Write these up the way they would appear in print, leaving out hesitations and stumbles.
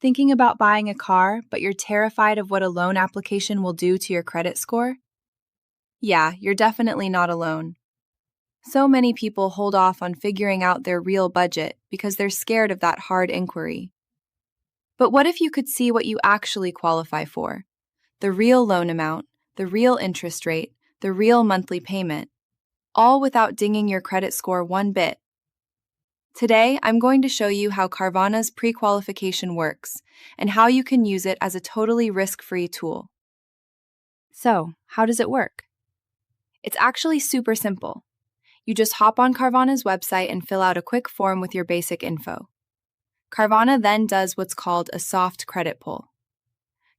Thinking about buying a car, but you're terrified of what a loan application will do to your credit score? Yeah, you're definitely not alone. So many people hold off on figuring out their real budget because they're scared of that hard inquiry. But what if you could see what you actually qualify for? The real loan amount, the real interest rate, the real monthly payment, all without dinging your credit score one bit. Today, I'm going to show you how Carvana's pre-qualification works and how you can use it as a totally risk-free tool. So, how does it work? It's actually super simple. You just hop on Carvana's website and fill out a quick form with your basic info. Carvana then does what's called a soft credit pull.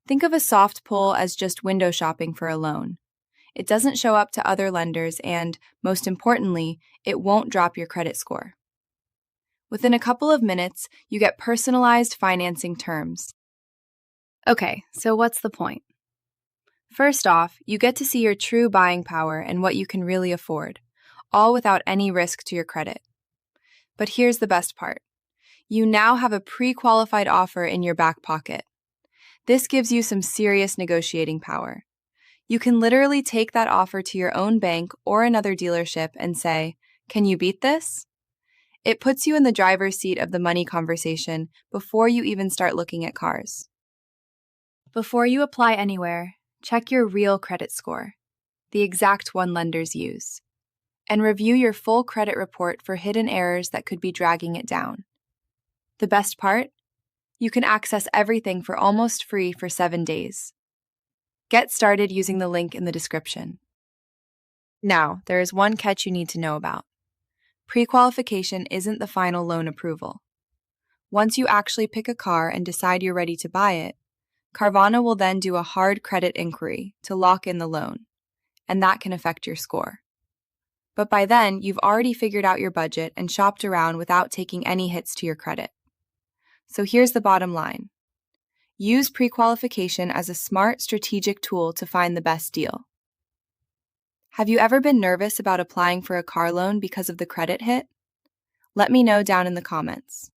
Think of a soft pull as just window shopping for a loan. It doesn't show up to other lenders and, most importantly, it won't drop your credit score. Within a couple of minutes, you get personalized financing terms. Okay, so what's the point? First off, you get to see your true buying power and what you can really afford, all without any risk to your credit. But here's the best part. You now have a pre-qualified offer in your back pocket. This gives you some serious negotiating power. You can literally take that offer to your own bank or another dealership and say, "Can you beat this?" It puts you in the driver's seat of the money conversation before you even start looking at cars. Before you apply anywhere, check your real credit score, the exact one lenders use, and review your full credit report for hidden errors that could be dragging it down. The best part? You can access everything for almost free for 7 days. Get started using the link in the description. Now, there is one catch you need to know about. Pre-qualification isn't the final loan approval. Once you actually pick a car and decide you're ready to buy it, Carvana will then do a hard credit inquiry to lock in the loan, and that can affect your score. But by then, you've already figured out your budget and shopped around without taking any hits to your credit. So here's the bottom line. Use pre-qualification as a smart, strategic tool to find the best deal. Have you ever been nervous about applying for a car loan because of the credit hit? Let me know down in the comments.